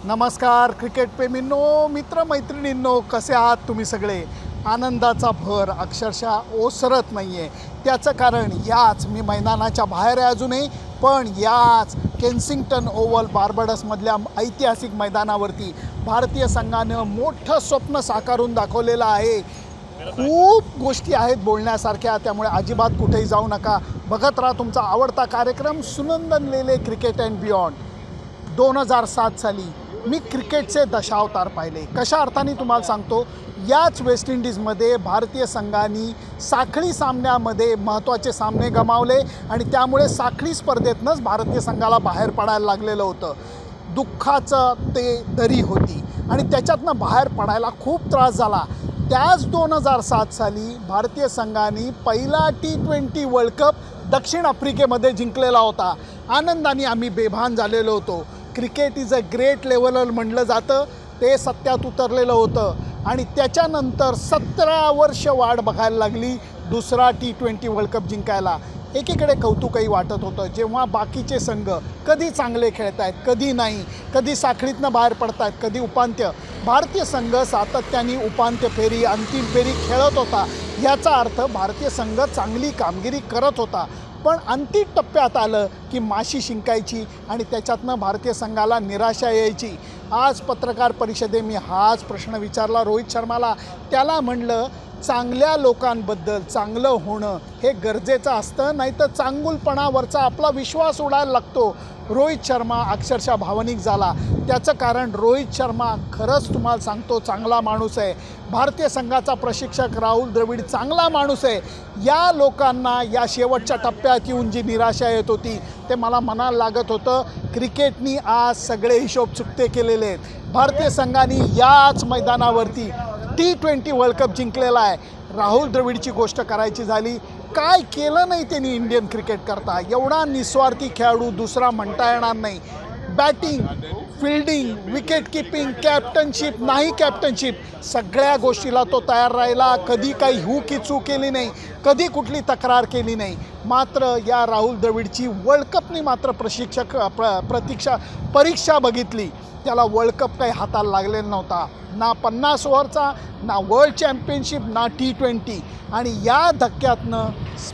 नमस्कार क्रिकेट प्रेमींनो, मित्रमैत्रिणींनो, कसे आहात तुम्ही सगळे? आनंदाचा भर अक्षरशः ओसरत नाही आहे. त्याचं कारण याच मी मैदानाच्या बाहेर आहे अजूनही, पण याच केन्सिंग्टन ओव्हल बार्बाडसमधल्या ऐतिहासिक मैदानावरती भारतीय संघानं मोठं स्वप्न साकारून दाखवलेलं आहे. खूप गोष्टी आहेत बोलण्यासारख्या, त्यामुळे अजिबात कुठेही जाऊ नका. बघत राहा तुमचा आवडता कार्यक्रम सुनंदन लेले क्रिकेट अँड बियॉन्ड. 2007 साली मी क्रिकेटचे दशावतार पाहिले. कशा अर्थाने तुम्हाला सांगतो, याच वेस्ट इंडिजमध्ये भारतीय संघाने साखळी सामन्यामध्ये महत्त्वाचे सामने गमावले आणि त्यामुळे साखळी स्पर्धेतनंच भारतीय संघाला बाहेर पडायला लागलेलं होतं. दुःखाचं ते दरी होती आणि त्याच्यातनं बाहेर पडायला खूप त्रास झाला. त्याच 2007 साली भारतीय संघाने पहिला T20 वर्ल्ड कप दक्षिण आफ्रिकेमध्ये जिंकलेला होता. आनंदाने आम्ही बेभान झालेलो होतो. Cricket is a great leveller म्हणलं जातं, ते सत्यात उतरलेलं होतं. आणि त्याच्यानंतर 17 वर्ष वाट बघायला लागली दुसरा T20 वर्ल्ड कप जिंकायला. एकीकडे कौतुकही वाटत होतं, जेव्हा बाकीचे संघ कधी चांगले खेळत आहेत, कधी नाही, कधी साखळीतनं बाहेर पडत आहेत, कधी उपांत्य. भारतीय संघ सातत्याने उपांत्य फेरी, अंतिम फेरी खेळत होता. याचा अर्थ भारतीय संघ चांगली कामगिरी करत होता. पण अंतिम टप्प्यात आलं की माशी शिंकायची आणि त्याच्यातनं भारतीय संघाला निराशा यायची. आज पत्रकार परिषदेत मी हाच प्रश्न विचारला रोहित शर्माला. त्याला म्हणलं, चांगल्या लोकांबद्दल चांगलं होणं हे गरजेचं असतं, नाही तर चांगुलपणावरचा आपला विश्वास उडायला लागतो. रोहित शर्मा अक्षरशः भावनिक झाला. त्याचं कारण रोहित शर्मा खरंच तुम्हाला सांगतो चांगला माणूस आहे. भारतीय संघाचा प्रशिक्षक राहुल द्रविड चांगला माणूस आहे. या लोकांना या शेवटच्या टप्प्यात येऊन जी निराशा येत होती ते मला मनाला लागत होतं. क्रिकेटनी आज सगळे हिशोब चुकते केलेले आहेत. भारतीय संघाने याच मैदानावरती T20 वर्ल्ड कप जिंकलेला आहे. राहुल द्रविडची गोष्ट करायची झाली, काय केलं नाही त्यांनी इंडियन क्रिकेट करता. एवढा निस्वार्थी खेळाडू दुसरा म्हणता येणार नाही. Batting, fielding, wicket keeping, captainship, नाही कॅप्टनशिप, सगळ्या गोष्टीला तो तयार राहिला. कधी काही हुकीचूक केली नाही, कधी कुठली तक्रार केली नाही. मात्र या राहुल द्रविडची वर्ल्ड कपनी मात्र परीक्षा बघितली. त्याला वर्ल्ड कप काही हाताला लागलेला नव्हता, ना 50 ओव्हरचा, ना वर्ल्ड चॅम्पियनशिप, ना T20. आणि या धक्क्यातनं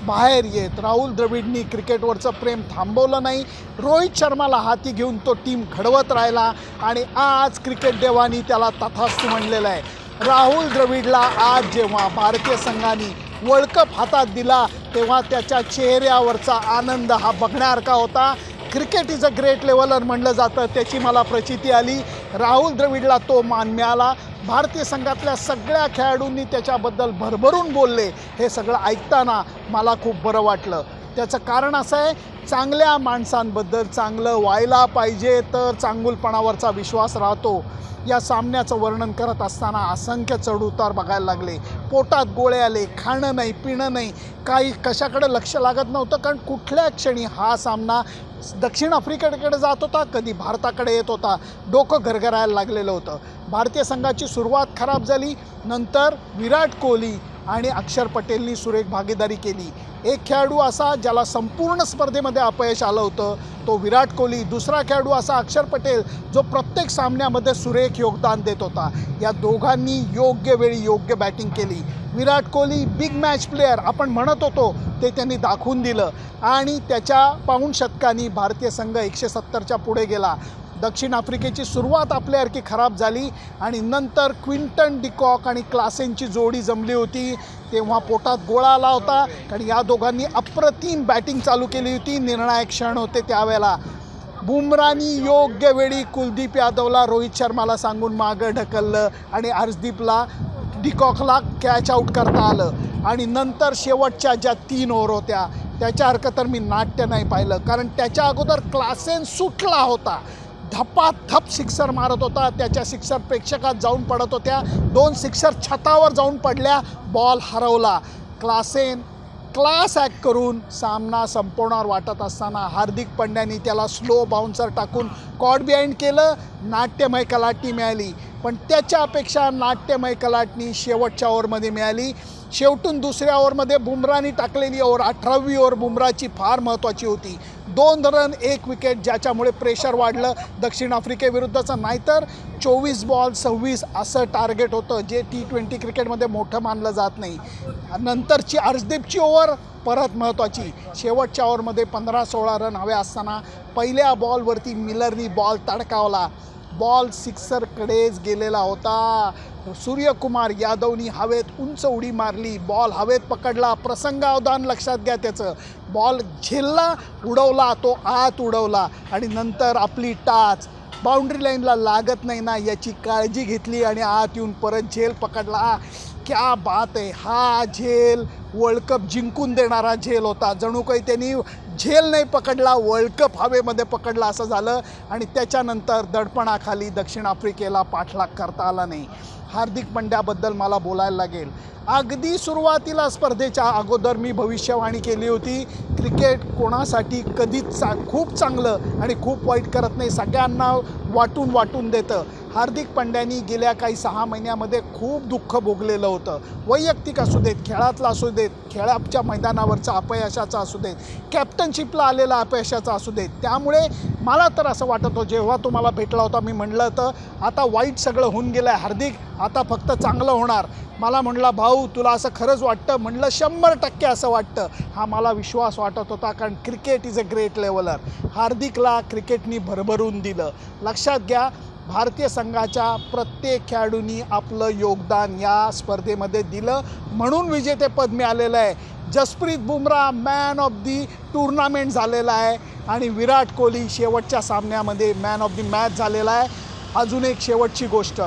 बाहेर येत राहुल द्रविडनी क्रिकेटवरचं प्रेम थांबवलं नाही. रोहित शर्माला हाती घेऊन तो टीम घडवत राहिला आणि आज क्रिकेट देवानी त्याला तथास्तु म्हणलेलं आहे. राहुल द्रविडला आज जेव्हा भारतीय संघाने वर्ल्ड कप हातात दिला तेव्हा त्याच्या चेहऱ्यावरचा आनंद हा बघण्यासारखा होता. Cricket is a great leveller म्हणलं जातं, त्याची मला प्रचिती आली. राहुल द्रविडला तो मान मिळाला. भारतीय संघातल्या सगळ्या खेळाडूंनी त्याच्याबद्दल भरभरून बोलले. हे सगळं ऐकताना मला खूप बरं वाटलं. त्याचं कारण असं आहे, चांगल्या माणसांबद्दल चांगलं व्हायला पाहिजे तर चांगुलपणावरचा विश्वास राहतो. या सामन्याचं वर्णन करत असताना असंख्य चढउतार बघायला लागले. पोटात गोळे आले, खाणं नाही, पिणं नाही, काही कशाकडे लक्ष लागत नव्हतं. कारण कुठल्या क्षणी हा सामना दक्षिण आफ्रिकेकडे जात होता, कधी भारताकडे येत होता. डोकं गरगरायला लागलेलं होतं. भारतीय संघाची सुरुवात खराब झाली. नंतर विराट कोहली आणि अक्षर पटेलनी सुरेख भागीदारी केली. एक खेळाडू असा ज्याला संपूर्ण स्पर्धेमध्ये अपयश आलं होतं, तो विराट कोहली. दुसरा खेळाडू असा अक्षर पटेल, जो प्रत्येक सामन्यामध्ये सुरेख योगदान देत होता. या दोघांनी योग्य वेळी योग्य बॅटिंग केली. Virat Kohli big match player आपण म्हणत होतो ते त्यांनी दाखवून दिलं आणि त्याच्या पाऊण शतकांनी भारतीय संघ 170च्या पुढे गेला. दक्षिण आफ्रिकेची सुरुवात आपल्यासारखी खराब झाली आणि नंतर क्विंटन डिकॉक आणि क्लासेनची जोडी जमली होती. तेव्हा पोटात गोळा आला होता, कारण या दोघांनी अप्रतिम बॅटिंग चालू केली होती. निर्णायक क्षण होते त्यावेळेला. बुमरानी योग्य वेळी कुलदीप यादवला रोहित शर्माला सांगून मागं ढकललं आणि हर्षदीपला डिकॉकला कॅच आऊट करता आलं. आणि नंतर शेवटच्या ज्या 3 ओव्हर होत्या त्याच्यासारखं तर मी नाट्य नाही पाहिलं. कारण त्याच्या अगोदर क्लासेन सुटला होता, धपाधप सिक्सर मारत होता. त्याच्या सिक्सर प्रेक्षकात जाऊन पडत होत्या. 2 सिक्सर छतावर जाऊन पडल्या, बॉल हरवला. क्लासेन क्लास ॲक्ट करून सामना संपवणार वाटत असताना हार्दिक पंड्यानी त्याला स्लो बाउन्सर टाकून कॉट बिहाइंड केलं. नाट्यमय कलाटणी मिळाली, पण त्याच्यापेक्षा नाट्यमय कलाटणी शेवटच्या ओव्हरमध्ये मिळाली. शेवटून दुसऱ्या ओव्हरमध्ये बुमरानी टाकलेली ओव्हर 18वी ओव्हर बुमराची फार महत्त्वाची होती. 2 रन 1 विकेट, ज्याच्यामुळे प्रेशर वाढलं दक्षिण आफ्रिकेविरुद्धचं. नाहीतर 24 बॉल 26 असं टार्गेट होतं, जे T20 क्रिकेटमध्ये मोठं मानलं जात नाही. नंतरची हर्षदीपची ओव्हर परत महत्त्वाची. शेवटच्या ओव्हरमध्ये 15-16 रन हवे असताना पहिल्या बॉलवरती मिलरनी बॉल तडकावला. बॉल सिक्सरकडेच गेलेला होता. सूर्यकुमार यादवनी हवेत उंच उडी मारली, बॉल हवेत पकडला. प्रसंगावधान लक्षात घ्या त्याचं. बॉल झेलला, उडवला, तो आत उडवला आणि नंतर आपली टाच बाउंड्री लाईनला लागत नाही ना याची काळजी घेतली आणि आत येऊन परत झेल पकडला. क्या बात आहे. हा झेल वर्ल्ड कप जिंकून देणारा झेल होता. जणू काही त्यांनी झेल नाही पकडला, वर्ल्ड कप हवेमध्ये पकडला असं झालं. आणि त्याच्यानंतर दडपणाखाली दक्षिण आफ्रिकेला पाठलाग करता आला नाही. हार्दिक पंड्याबद्दल मला बोलायला लागेल. अगदी सुरुवातीला स्पर्धेच्या अगोदर मी भविष्यवाणी केली होती, क्रिकेट कोणासाठी कधीच खूप चांगलं आणि खूप वाईट करत नाही, सगळ्यांना वाटून देतं. हार्दिक पंड्यानी गेल्या काही 6 महिन्यामध्ये खूप दुःख भोगलेलं होतं. वैयक्तिक असू देत, खेळातला असू देत, खेळाच्या मैदानावरचा अपयशाचा असू देत, कॅप्टनशिपला आलेला अपयशाचा असू देत. त्यामुळे मला तर असं वाटत होतं, जेव्हा तुम्हाला भेटला होता मी म्हणलं होतं आता वाईट सगळं होऊन गेलं आहे हार्दिक, आता फक्त चांगलं होणार. मला म्हणला भाऊ तुला असं खरंच वाटतं? म्हणलं 100% असं वाटतं. हा मला विश्वास वाटत होता, कारण cricket is a great leveller. हार्दिकला क्रिकेटनी भरभरून दिलं. लक्षात घ्या, भारतीय संघाच्या प्रत्येक खेळाडूंनी आपलं योगदान या स्पर्धेमध्ये दिलं, म्हणून विजेतेपद मिळालेलं आहे. Jasprit Bumrah man of the tournament झालेला आहे आणि विराट कोहली शेवटच्या सामन्यामध्ये मॅन ऑफ दी मॅच झालेला आहे. अजून एक शेवटची गोष्ट,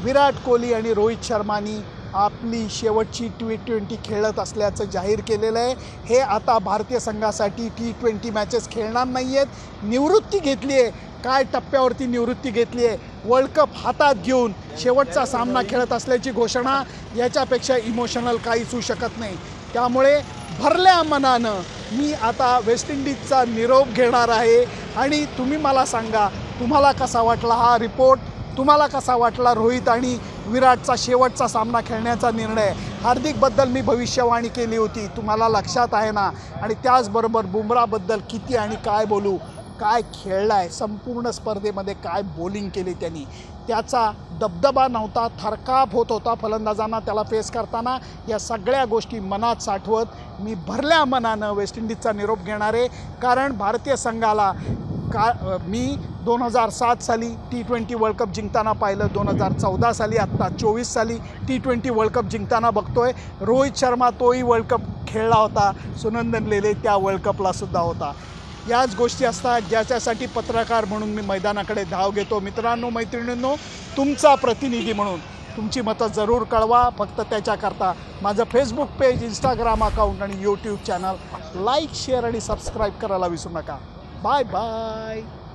विराट कोहली आणि रोहित शर्मानी आपली शेवटची T20 खेळत असल्याचं जाहीर केलेलं आहे. हे आता भारतीय संघासाठी T20 मॅचेस खेळणार नाही आहेत, निवृत्ती घेतली आहे. काय टप्प्यावरती निवृत्ती घेतली आहे? वर्ल्ड कप हातात घेऊन शेवटचा सामना खेळत असल्याची घोषणा. याच्यापेक्षा इमोशनल काहीच होऊ शकत नाही. त्यामुळे भरल्या मनानं मी आता वेस्ट इंडिजचा निरोप घेणार आहे. आणि तुम्ही मला सांगा, तुम्हाला कसा वाटला हा रिपोर्ट? तुम्हाला कसा वाटला रोहित आणि विराटचा शेवटचा सामना खेळण्याचा निर्णय? हार्दिकबद्दल मी भविष्यवाणी केली होती, तुम्हाला लक्षात आहे ना? आणि त्याचबरोबर बुमराहबद्दल किती आणि काय बोलू, काय खेळला आहे, संपूर्ण स्पर्धेमध्ये काय बॉलिंग केली त्यांनी. त्याचा दबदबा नव्हता, थरकाप होत होता फलंदाजांना त्याला फेस करताना. या सगळ्या गोष्टी मनात साठवत मी भरल्या मनानं वेस्ट इंडिजचा निरोप घेणार आहे. कारण भारतीय संघाला मी 2007 साली T20 वर्ल्ड कप जिंकताना पाहिलं, 2014 साली, आत्ता 24 साली T20 वर्ल्ड कप जिंकताना बघतोय. रोहित शर्मा तोही वर्ल्ड कप खेळला होता, सुनंदन लेले त्या वर्ल्ड कपलासुद्धा होता. याच गोष्टी असतात ज्याच्यासाठी पत्रकार म्हणून मी मैदानाकडे धाव घेतो. मित्रांनो मैत्रिणींनो, तुमचा प्रतिनिधी म्हणून तुमची मतं जरूर कळवा. फक्त त्याच्याकरता माझं फेसबुक पेज, इंस्टाग्राम अकाउंट आणि यूट्यूब चॅनल लाईक, शेअर आणि सबस्क्राईब करायला विसरू नका. Bye bye.